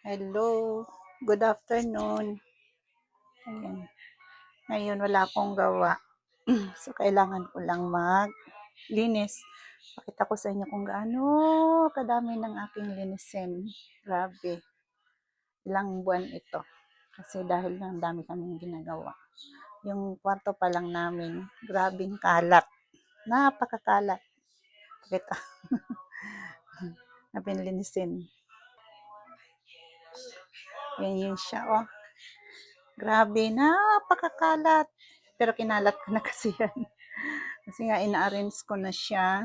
Hello, good afternoon. Ayan. Ngayon wala akong gawa. So, kailangan ko lang maglinis. Pakita ko sa inyo kung gaano kadami ng aking linisin. Grabe. Ilang buwan ito. Kasi dahil ang dami kaming ginagawa. Yung kwarto pa lang namin, grabing kalat. Napakakalat. Pakita. Na pinlinisin. Yan yun siya, oh. Grabe, napakakalat. Pero kinalat ko na kasi yan. Kasi nga ina-arrange ko na siya.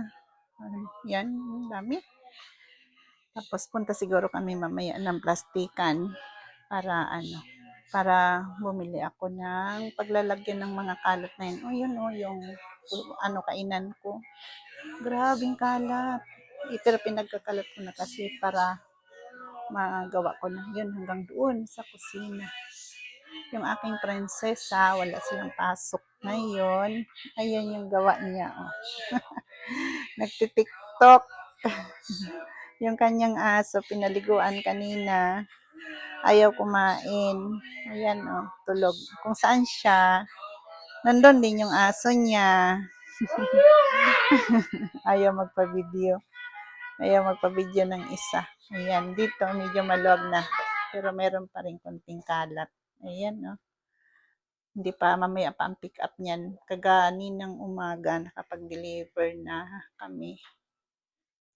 Yan, dami. Tapos punta siguro kami mamaya ng plastikan para bumili ako ng paglalagyan ng mga kalat na yun. O yun o, yung kainan ko. Grabing kalat. Pero pinagkakalat ko na kasi para magawa ko na yun hanggang doon sa kusina. Yung aking prinsesa, wala silang pasok ngayon. Ayan yung gawa niya. Oh. Nagtitiktok. Yung kanyang aso, pinaliguan kanina. Ayaw kumain. Ayan, oh, tulog. Kung saan siya, nandun din yung aso niya. Ayaw magpa-video. Ayaw magpa-video ng isa. Ayan, dito medyo maluwag na. Pero meron pa rin konting kalat. Ayan, oh. Hindi pa, mamaya pa ang pick up niyan. Kaganinang umaga, nakapag-deliver na kami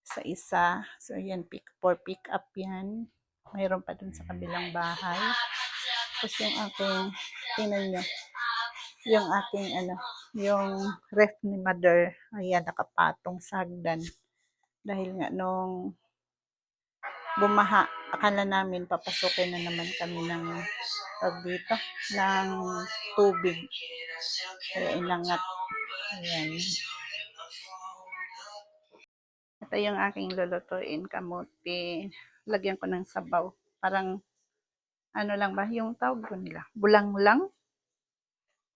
sa isa. So, yan, for pick up yan. Mayroon pa dun sa kabilang bahay. Tapos yung aking, tingnan nyo, yung aking, yung ref ni mother, ayan, nakapatong sa hagdan. Dahil nga, nung bumaha, akala namin papasukin na naman kami ng dito, ng tubig. Kaya inangat. Ayan. Ito yung aking lulutuin, kamote. Lagyan ko ng sabaw. Parang, lang ba, yung tawag ko nila, bulang-lang.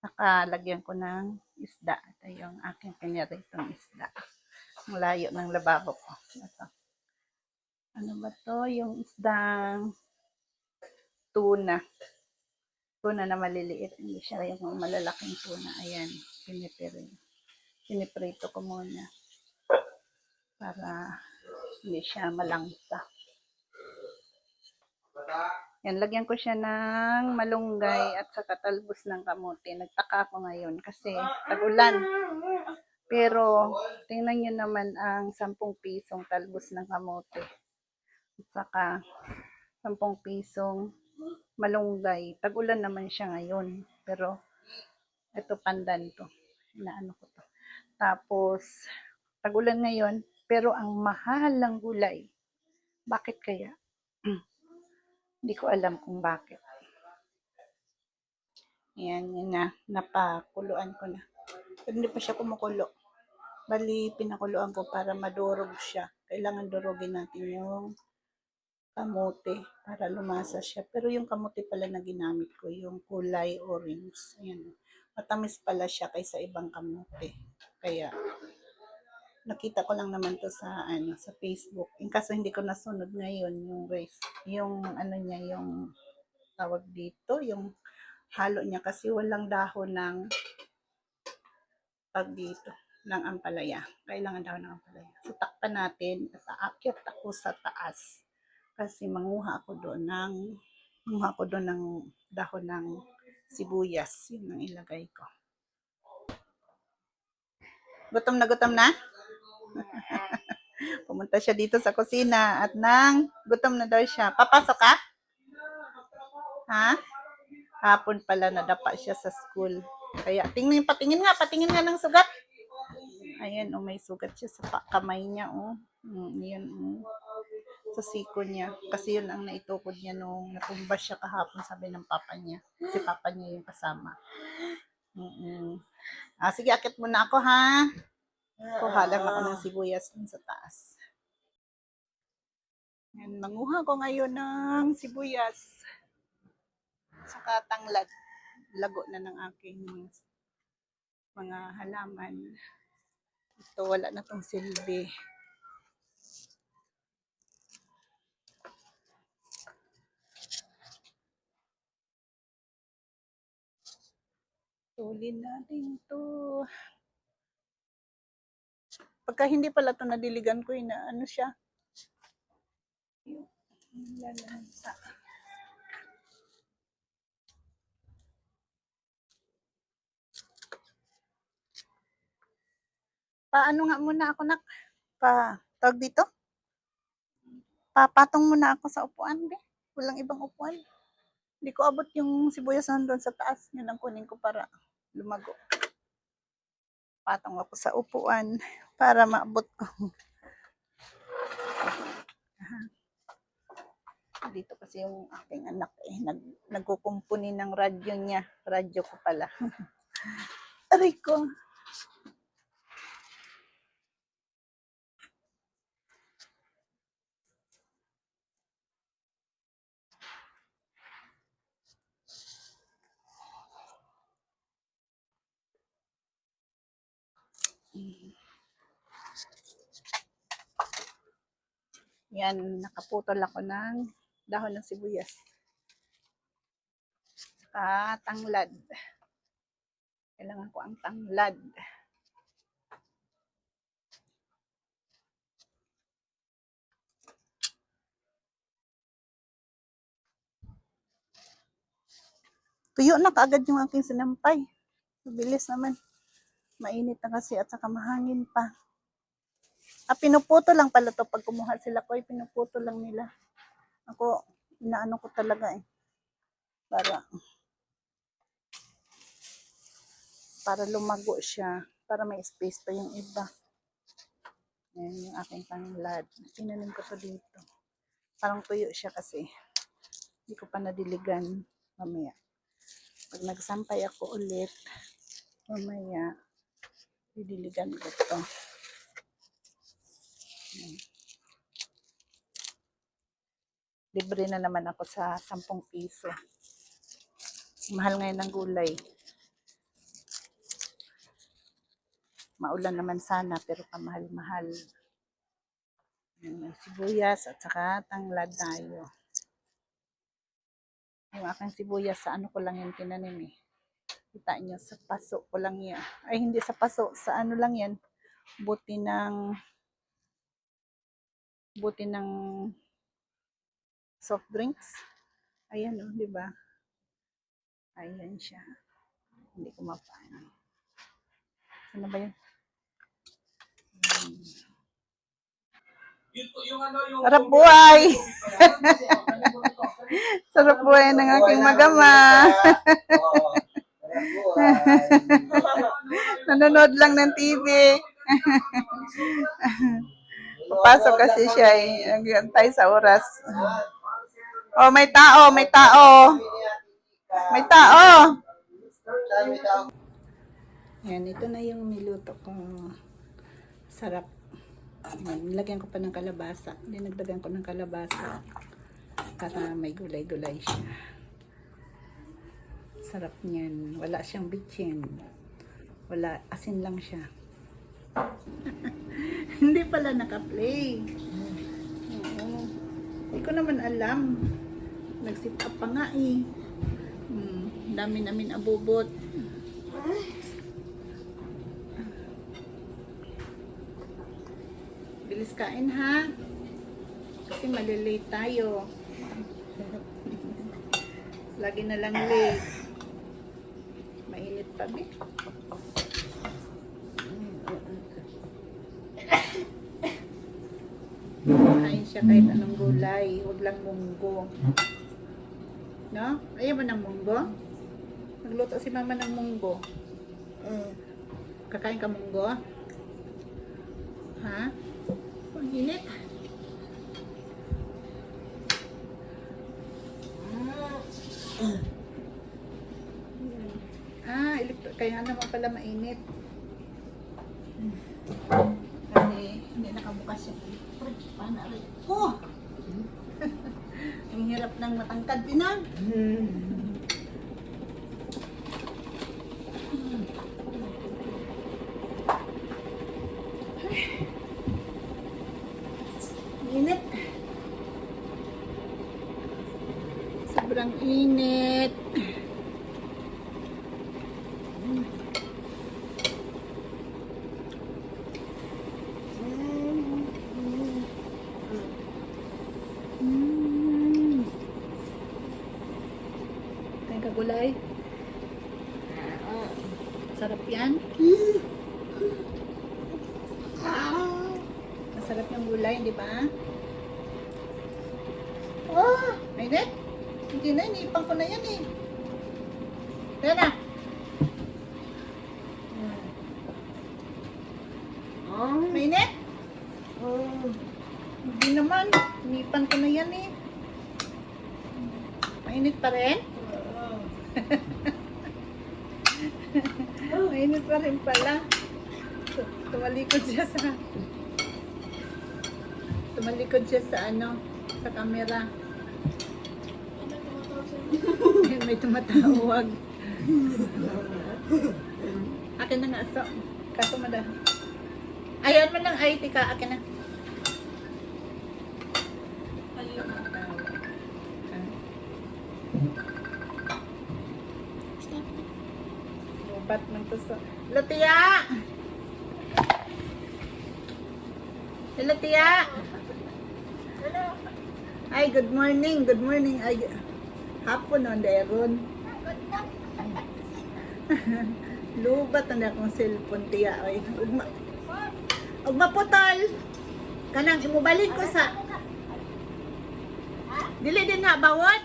Nakalagyan ko ng isda. Ito yung aking piniritong isda. Ang layo ng lababo ko. Ito. Ano ba to? Yung isdang tuna. Tuna na maliliit. Hindi siya yung malalaking tuna. Ayan. Piniprito ko muna. Para hindi siya malangsa. Yan, lagyan ko siya ng malunggay at saka talbos ng kamote. Nagtaka ako ngayon kasi tag-ulan. Pero tingnan nyo naman ang 10 pisong talbos ng kamote. At saka 10 pisong malunggay. Tag-ulan naman siya ngayon. Pero ito pandan to. Inaano ko to. Tapos tag-ulan ngayon pero ang mahal ng gulay. Bakit kaya? Hindi ko alam kung bakit. Ayan, yun na. Napakuluan ko na. Pero hindi pa siya kumukulo. Bali, pinakuluan ko para madurog siya. Kailangan durugin natin yung kamote para lumasa siya. Pero yung kamote pala na ginamit ko, yung kulay orange. Ayan. Matamis pala siya kaysa ibang kamote. Kaya, nakita ko lang naman to sa Facebook. In kaso hindi ko nasunod ngayon yung race. Yung niya, yung tawag dito, yung halo niya kasi walang dahon ng dito ng ampalaya. Kailangan dahon ng ampalaya. So, takpan natin at aakyat ako sa taas. Kasi manguha ako doon ng dahon ng sibuyas. Yun ang ilagay ko. Gutom na gutom na? Pumunta siya dito sa kusina at gutom na daw siya. Papasok ka? Ha? Hapon pala nadapa siya sa school. Kaya patingin nga ng sugat. Ayan, may sugat siya sa kamay niya, Ayan, sa siko niya. Kasi yun ang naitukod niya nung natumba siya kahapon, sabi ng papa niya. Si papa niya yung kasama. Sige, akit muna ako, ha? Kuha lang ako ng sibuyas dun sa taas. Ayan, manguha ko ngayon ng sibuyas. Saka tanglad. Lago na ng aking mga halaman. Ito, wala na tong silbi. Tulin natin to. Pagka hindi pala ito nadiligan ko, na ano siya. Lalansa. Paano nga muna ako tawag dito? Papatong muna ako sa upuan, be. Walang ibang upuan. Hindi ko abot yung sibuyas nandun sa taas. Yun ang kunin ko para lumago. Patong ako sa upuan para maabot ko. Dito kasi yung aking anak nagkukumpuni ng radyo niya. Radyo ko pala. Aray ko. Yan, nakaputol ako ng dahon ng sibuyas. Saka tanglad. Kailangan ko ang tanglad. Tuyo na kaagad yung aking sinampay. Mabilis naman. Mainit na kasi at saka mahangin pa. Pinuputo lang pala to pag kumuha sila ko, pinuputo lang nila. Ako, inaano ko talaga para lumago siya, para may space pa yung iba. Ayan yung aking tanglad. Tinanim ko to dito. Parang tuyo siya kasi. Hindi ko pa nadiligan mamaya. Pag nagsampay ako ulit, mamaya, didiligan ko to. Libre na naman ako sa 10 piso. Mahal ngayon ng gulay. Maulan naman sana pero kamahal-mahal. May sibuyas at saka tanglad tayo. Yung aking sibuyas sa ano ko lang yung tinanim eh. Kita nyo sa paso ko lang yan. Ay hindi sa paso, sa ano lang yan. Buti ng soft drinks. Ayan o, di ba? Ayan siya. Hindi ko mapaan. Ano ba yun? Sarap buhay! Sarap buhay ng aking magama. Nanonood lang ng TV. Papasok kasi siya eh. Nag-antay sa oras. Oh, may tao, may tao. May tao. Yan, ito na yung niluto ko. Sarap. Yan, nilagyan ko pa ng kalabasa. Dinagdagan ko ng kalabasa. Para may gulay-gulay siya. Sarap niyan. Wala siyang bitchin. Wala, asin lang siya. Hindi pala naka-play. Oo. Hindi ko naman alam. Nag-sit up pa nga eh. Dami namin abubot. Bilis kain ha. Kasi malilate tayo. Lagi na lang late. Mainit pa ba? Kain siya kahit anong gulay. Huwag lang munggo. No? Ayaw mo ng munggo? Nagluto si mama ng munggo. Kakain ka munggo? Ha? Ang init. Kaya naman pala mainit. Kasi hindi nakabukas yung fridge. Paano rin? Oh! Ang hirap ng matangkad pinang. Init. Sobrang init. gulay. Sarap yan. Masarap yung gulay, di ba? Oh, mainit? Hindi na, iniipang ko na yan eh. Tara na. Mainit? Hindi naman. Inipan ko na yan eh. Mainit pa rin? Mainit pa rin pala. Tumalikod siya sa ano, sa camera. May tumatawag. Akin na nga, so. Kaso mada. Ayan mo lang, ay, tika, akin na. Lubat man to sa... Latia! Latia! Ay, good morning, good morning. Ay, hapon on deron. Lubat na akong cellphone tiya. Ay, ugma putol. Kanang imubalik ko sa... Dili din nga bawod.